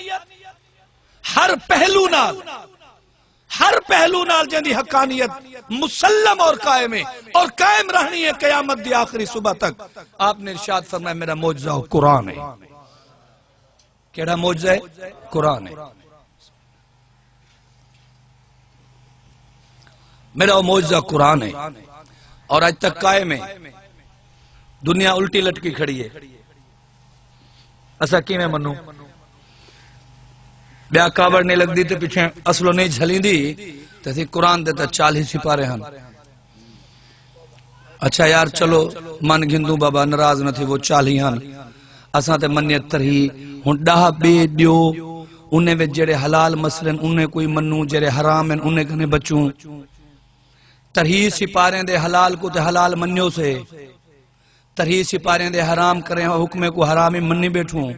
ہر پہلو نال ہر پہلو نال جندی حقانیت مسلم اور قائم ہے اور قائم رہنی ہے قیامت دی آخری صبح تک. آپ نے ارشاد فرمایا میرا معجزہ قرآن ہے. کیڑا معجزہ ہے؟ قرآن ہے. میرا وہ معجزہ قرآن ہے اور آج تک قائم ہے. دنیا الٹی لٹکی کھڑی ہے. اسا کی میں منوں بیا کابڑ نہیں لگ دی تے پیچھے اصلو نہیں جھلی دی تے تھی قرآن دیتا 40 سپارے ہن. اچھا یار چلو من گھندوں بابا ناراض نہ تھی وہ 40 ہن اساں تے منیت ترہی ہن ڈاہ بے دیو انہیں وچ جڑے حلال مثلاً انہیں کوئی منوں جڑے حرام ہیں انہیں کنے بچوں. ترہی سپارے دے حلال کو تے حلال منیو سے ترہی سپارے دے حرام کریں حکمے کو حرامی منی بیٹھوں.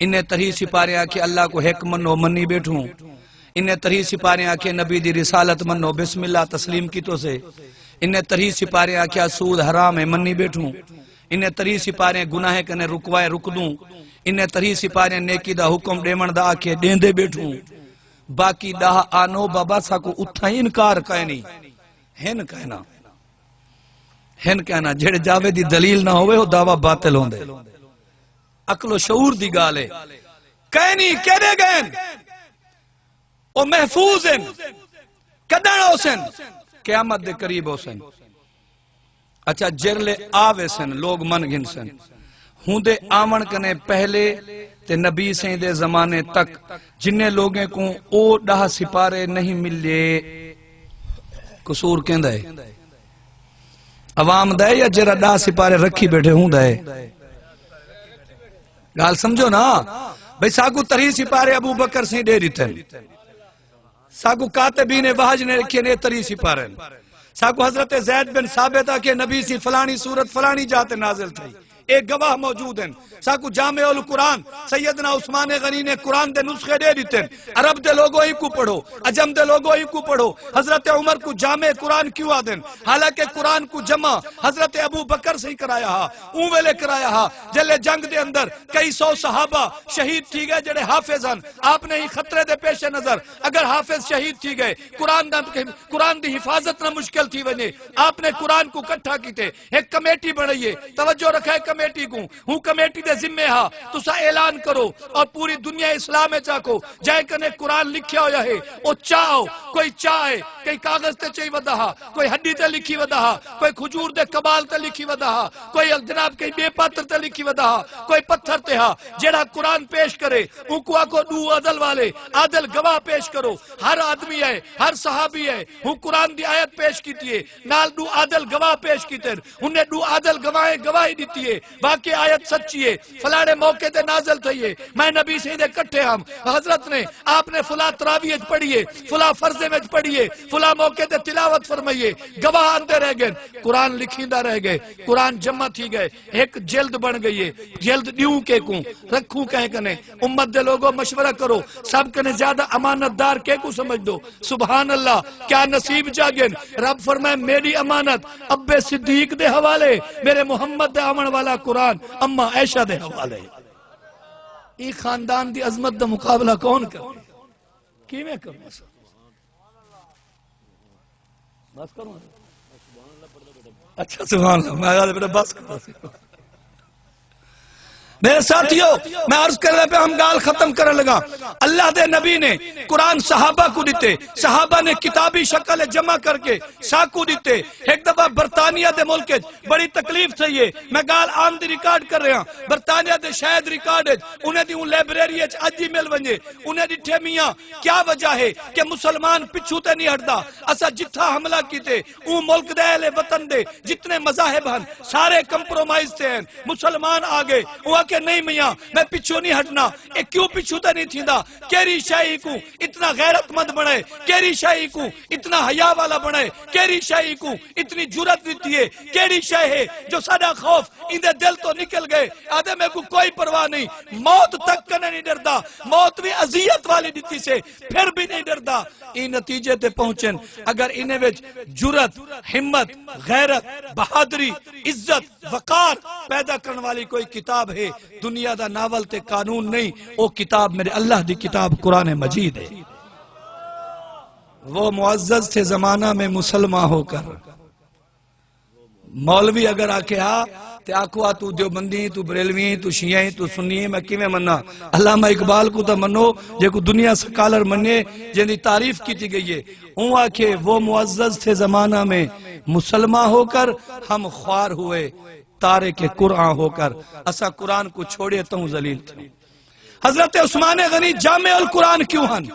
انہیں ترہی سپارے آکے اللہ کو حق منو منی بیٹھوں. انہیں ترہی سپارے آکے نبی دی رسالت منو بسم اللہ تسلیم کی تو سے. انہیں ترہی سپارے آکے سود حرام ہے منی بیٹھوں. انہیں ترہی سپارے گناہ کنے رکوائے رک دوں. انہیں ترہی سپارے نیکی دا حکم ڈیمن دا آکے ڈیندے بیٹھوں. باقی ڈاہ آنو بابا سا کو اتھا انکار کہنی ہن کہنا جڑے جاوے دی دلیل نہ ہوئے وہ دعویٰ باطل ہوں دے. عقل و شعور دی گالے کہنی کہنے گئن او محفوظ ہیں کدن ہو سن قیامت دے قریب ہو سن. اچھا جرلے آوے سن لوگ من گھن سن ہوں دے آمن کنے پہلے تے نبی سے دے زمانے تک جنہیں لوگیں کو او ڈاہ سپارے نہیں ملے قصور کہندہ ہے عوام دے یا جرہ ڈاہ سپارے رکھی بیٹھے ہوں دے گال سمجھو نا بھئی ساکو ترہی سپارے ابو بکر سے دے دیتے ہیں ساکو کاتبین وحج نے رکھے نے ترہی سپارے ساکو حضرت زید بن ثابتہ کے نبی سی فلانی صورت فلانی جاتے نازل تھی ایک گواہ موجود ہیں ساکو جامع القرآن سیدنا عثمان غنی نے قرآن دے نسخے دے دیتے ہیں عرب دے لوگوں ہی کو پڑھو عجم دے لوگوں ہی کو پڑھو حضرت عمر کو جامع قرآن کیوں آدن حالانکہ قرآن کو جمع حضرت ابو بکر سے ہی کرایا ہا اون ویلے کرایا ہا جلے جنگ دے اندر کئی سو صحابہ شہید تھی گئے جڑے حافظ ہیں آپ نے ہی خطرے دے پیش نظر اگر حافظ شہید تھی گئے قرآن دی حفاظت نہ مشکل تھی وجے آپ نے قرآن کو کٹھا کیتے ایک کمیٹی بنائیے توجہ رکھے کمیٹی کو ہوں کمیٹی دے ذمہ ہا تسا اعلان کرو اور پوری دنیا اسلام میں چاکو جائے کنے قرآن لکھیا ہویا ہے او چاہو کوئی چاہے کوئی کاغذ تے چاہی ودا ہا کوئی ہڈی تے لکھی ودا ہا کوئی کھجور دے کبال تے لکھی ودا ہا کوئی جناب کئی بے پاتر تے لکھی ودا ہا کوئی پتھر تے ہا جیڑا قرآن پیش کرے ان کو آکو دو عدل والے عادل گواہ پیش کرو ہر آدمی ہے ہر صحابی ہے ہوں قرآن دی آیت پیش کیتی ہے نال دو عادل گواہ پیش کیتے انہیں دو عادل گواہی دیتی ہے باقی آیت سچی ہے فلانے موقع تے نازل تھی ہے میں نبی سے دے کٹھے ہم حضرت نے آپ نے فلاں تراویح پڑھیے فلاں فرض میں پڑھیے فلاں موقع تے تلاوت فرمائیے گواہ آندے رہ گئے قرآن لکھیندہ رہ گئے قرآن جمع تھی گئے ایک جلد بن گئی ہے جلد دیوں کے کو رکھوں کہیں کنے امت دے لوگوں مشورہ کرو سب کنے زیادہ امانت دار کے کو سمجھ دو سبحان اللہ کیا نصیب جاگن رب فرمائے میری امانت ابے صدیق دے حوالے میرے محمد دے آمن والا قرآن اما عائشہ دے حوالے ای خاندان دی عظمت دا مقابلہ کون کرے کی میں کروں بس کروں اچھا سبحان اللہ میں آگا بیٹا بس کروں میرے ساتھیوں میں عرض کرنے پہ ہم گال ختم کرنے لگا اللہ دے نبی نے قرآن صحابہ کو دیتے صحابہ نے کتابی شکل جمع کر کے ساکو دیتے ایک دفعہ برطانیہ دے ملک بڑی تکلیف تھی ہے میں گال آن دی ریکارڈ کر رہا برطانیہ دے شاید ریکارڈ انہیں دی ان لیبریری اج ہی مل ونجے انہیں دیٹھے میاں کیا وجہ ہے کہ مسلمان پچھو تے نہیں ہٹدا اسا جتھا حملہ کیتے اون ملک دے اہل وطن دے جتنے مذاہب ہیں سارے کمپرومائز تھے ہیں مسلمان آگے وہ کہ نہیں میاں میں پچھو نہیں ہٹنا اے کیوں پچھو تے نہیں تھیندا کیری شاہی کو اتنا غیرت مند بنے کیری شاہی کو اتنا حیا والا بنے کیری شاہی کو اتنی جرأت دیتی ہے کیری شاہ ہے جو ساڈا خوف اندے دل تو نکل گئے آدھے میں کو کوئی پرواہ نہیں موت تک کنے نہیں ڈردا موت بھی اذیت والی دیتی سے پھر بھی نہیں ڈردا ای نتیجے تے پہنچن اگر انہیں وچ جرأت ہمت غیرت بہادری عزت وقار پیدا کرنے والی کوئی کتاب ہے دنیا دا ناول تے قانون نہیں وہ کتاب میرے اللہ دی کتاب قرآن مجید ہے وہ معزز تھے زمانہ میں مسلمان ہو کر. مولوی اگر آکے تے آکھو تو دیوبندی تو بریلوی تو شیعی تو سنی میں کیویں منا. علامہ اقبال کو تو منو جے کو دنیا سکالر منے جن دی تعریف کیتی گئی ہے. اون آکھے وہ معزز تھے زمانہ میں مسلمان ہو کر ہم خوار ہوئے تارک قرآن ہو کر. اسا قرآن کو چھوڑے تو ذلیل تھے. حضرت عثمان غنی جامع القرآن کیوں ہن؟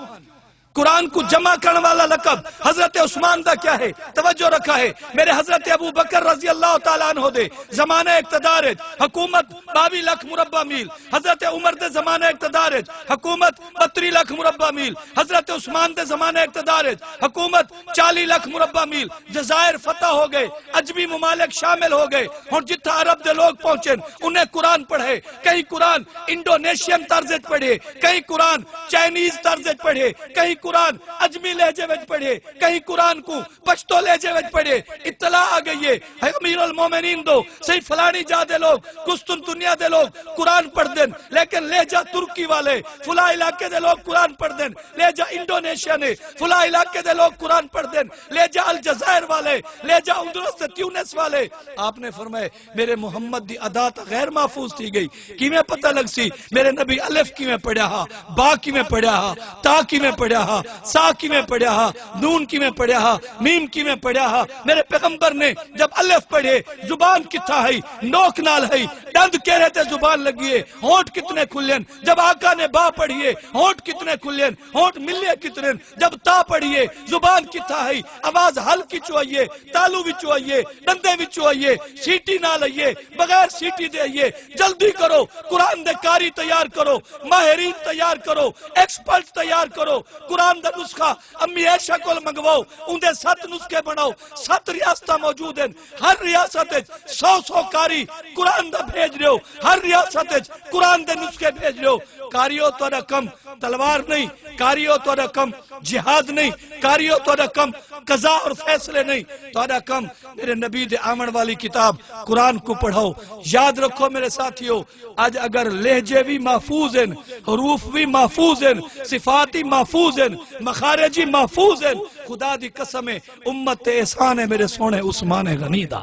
قرآن کو جمع کرنے والا لقب حضرت عثمان دا کیا ہے؟ توجہ رکھا ہے میرے حضرت ابو بکر رضی اللہ تعالیٰ عنہ دے زمانہ اقتدار حکومت 22 لاکھ مربع میل. حضرت عمر دے زمانہ اقتدار حکومت 32 لاکھ مربع میل. حضرت عثمان دے زمانہ اقتدار حکومت 40 لاکھ مربع میل. جزائر فتح ہو گئے, عجمی ممالک شامل ہو گئے. اور جتھا عرب دے لوگ پہنچے انہیں قرآن پڑھے. کہیں قرآن انڈونیشین طرز پڑھے, کہیں قرآن چائنیز طرز پڑھے, کہیں قرآن عجمی لہجے وچ پڑھے, کہیں قرآن کو پشتو لہجے وچ پڑھے. اطلاع آ گئی ہے امیر المومنین دو صحیح فلانی جا دے لوگ قسطن دنیا دے لوگ قرآن پڑھ دیں, لیکن لہجہ ترکی والے فلاں علاقے دے لوگ قرآن پڑھ دیں. لہجہ انڈونیشیا نے فلاں علاقے دے لوگ قرآن پڑھ دیں. لہجہ الجزائر والے, لہجہ اندلس تے تیونس والے. آپ نے فرمائے میرے محمد دی ادا غیر محفوظ تھی گئی. کیویں پتہ لگ سی میرے نبی الف کیویں پڑھیا ہا, با کیویں پڑھیا ہا, تا کیویں پڑھیا ہا, سا کیویں پڑھیا ہا, نون کیویں پڑھیا ہا, میم کیویں پڑھیا ہا. میرے پیغمبر نے جب الف پڑھے زبان کتھا ہے, نوک نال ہے, دند کہہ تے زبان لگیے, ہونٹ کتنے کھلین. جب آقا نے با پڑھیے ہونٹ کتنے کھلین, ہونٹ ملے کتنے. جب تا پڑھیے زبان کتھا ہے, آواز حل کچو آئیے, تالو وچو آئیے, ڈندے وچو آئیے, سیٹی نہ لئیے, بغیر سیٹی دے آئیے. جلدی کرو قرآن دے کاری تیار کرو, ماہرین تیار کرو, ایکسپرٹ تیار کرو. قرآن دا نسخہ امی عائشہ کول منگواؤ, اندے 7 نسخے بناؤ. 7 ریاستہ موجود ہیں, ہر ریاست 100 کاری قرآن دا بھیج رہے ہو, ہر ریاست قرآن دے نسخے بھیج رہے ہو. کاریو تو کم تلوار نہیں, کاریو تو کم جہاد نہیں, کاریو تو کم قضاء اور فیصلے نہیں, تو کم میرے نبی دے آمن والی کتاب قرآن کو پڑھاؤ. یاد رکھو میرے ساتھیو, آج اگر لہجے بھی محفوظ ہیں, حروف بھی محفوظ ہیں, صفاتی محفوظ ہیں, مخارجی محفوظ ہیں, خدا دی قسم ہے امت احسان ہے میرے سونے عثمان غنی دا.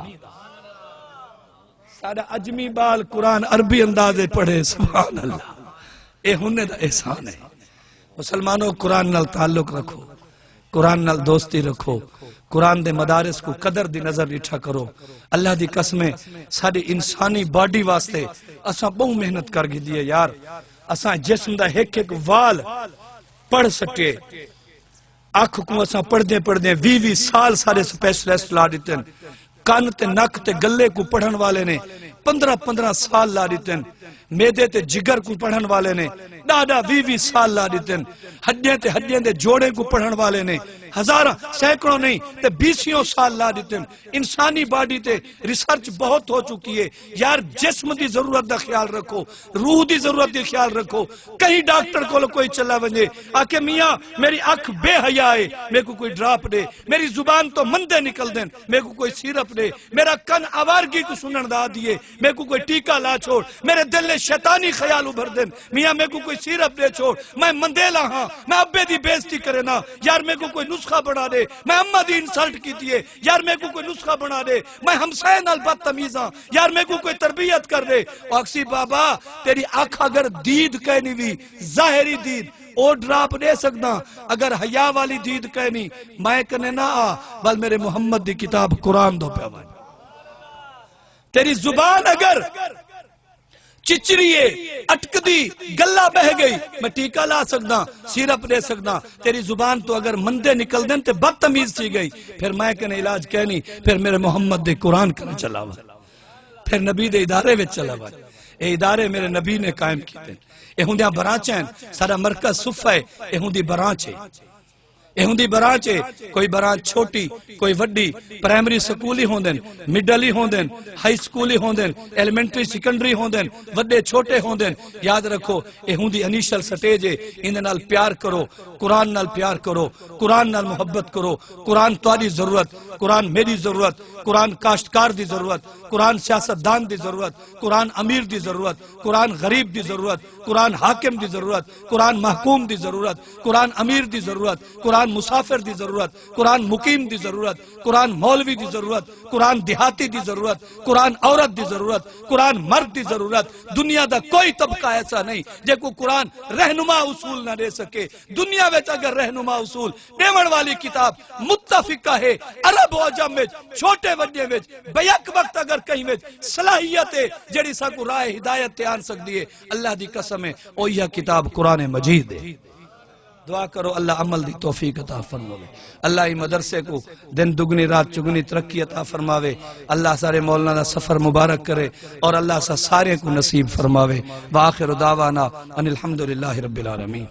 سارا عجمی بال قرآن عربی اندازے پڑھے, سبحان اللہ, اے ہونے دا احسان ہے. مسلمانوں قرآن نال تعلق رکھو, قرآن نال دوستی رکھو, قرآن دے مدارس کو قدر دی نظر ریٹھا کرو. اللہ دی قسمیں ساری انسانی باڈی واسطے اساں بہت محنت کر گئی دیئے یار. اساں جسم دا ایک ایک وال پڑھ سکے, آنکھ کو اساں پڑھ دیں 20 سال سارے سپیشلسٹ لا دیتے ہیں. کان تے نک تے گلے کو پڑھن والے نے 15 سال لا دیتے ہیں. میدے تے جگر کو پڑھن والے نے 20 سال لا دیتے ہیں. ہڈیاں دے جوڑے کو پڑھن والے نے ہزاراں سینکڑوں نہیں تے 20 سال لا دیتے ہیں. انسانی باڈی تے ریسرچ بہت ہو چکی ہے یار. جسم دی ضرورت دا خیال رکھو, روح دی ضرورت دی خیال رکھو. کہیں ڈاکٹر کو کوئی چلا ونجے آکے میاں میری آنکھ بے حیا ہے, میرے کو کوئی ڈراپ دے, میری زبان تو مندے نکل دیں, میرے کو کوئی سیرپ دے, میرا کن آوارگی کو سنن دا دیئے, میرے کو کوئی ٹیکہ لا چھوڑ, میرے دل نے شیطانی خیال ابھر دیں, میاں میرے کو کوئی سیرپ دے چھوڑ, میں مندیلا ہاں, میں ابے دی بیزتی کرے نا یار, میرے کو کوئی نسخہ بنا دے, میں اماں دی انسلٹ کی دیئے یار, میرے کو کوئی نسخہ بنا دے, میں ہمسائے نال بدتمیز ہاں یار, میرے کو کوئی تربیت کر دے. اکسی بابا تیری آنکھ اگر دید کہنی بھی ظاہری دید او ڈراپ دے سکنا, اگر حیا والی دید کہنی میں کنے نہ آ, بل میرے محمد دی کتاب قرآن دو پہ آوائی. تیری زبان اگر چچریے اٹک دی گلہ بہ گئی میں ٹیکہ لا سکنا, سیرپ دے سکنا. تیری زبان تو اگر مندے نکل دیں تے بدتمیز تھی گئی, پھر میں کنے علاج کہنی, پھر میرے محمد دے قرآن کنے چلا ہوا, پھر نبی دے ادارے وچ چلا ہوا. اے ادارے میرے نبی نے قائم کیتے, اے ہوندیاں برانچیں ہیں, سارا مرکز صفہ ہے, اے ہوندی برانچ ہے, اے ہوندی برانچ ہے. کوئی برانچ چھوٹی کوئی وڈی, پرائمری سکولی ہوندن, مڈل ہی ہوندن, ہائی سکولی ہوندن, ایلیمنٹری سیکنڈری ہوندن, وڈے چھوٹے ہوندن. یاد رکھو اے ہوندی انیشل سٹیج ہے. اندے نال پیار کرو, قرآن نال پیار کرو, قرآن نال محبت کرو. قرآن تاری ضرورت, قرآن میری ضرورت, قرآن کاشتکار دی ضرورت, قرآن سیاستدان دی ضرورت, قرآن امیر دی ضرورت, قرآن غریب دی ضرورت, قرآن حاکم دی ضرورت, قرآن محکوم دی ضرورت, قرآن امیر دی ضرورت, قرآن قرآن مسافر دی ضرورت، قرآن مقیم دی ضرورت، قرآن مولوی دی ضرورت، قرآن دیہاتی دی ضرورت، قرآن عورت دی ضرورت، قرآن مرد دی ضرورت. دنیا دا کوئی طبقہ ایسا نہیں جے کو قرآن رہنما اصول نہ دے سکے. دنیا وچ اگر رہنما اصول دیون والی کتاب متفقہ ہے عرب و عجم وچ چھوٹے وڈے وچ بیک وقت اگر کہیں وچ صلاحیت ہے جڑی سا کو راہ ہدایت تے آن سکدی ہے، اللہ دی قسم ہے او یہ کتاب قرآن مجید ہے. دعا کرو اللہ عمل دی توفیق عطا فرماوے. اللہ ای مدرسے کو دن دگنی رات چگنی ترقی عطا فرماوے. اللہ سارے مولانا دا سفر مبارک کرے اور اللہ سارے کو نصیب فرماوے. وآخر دعوانا ان الحمدللہ رب العالمین.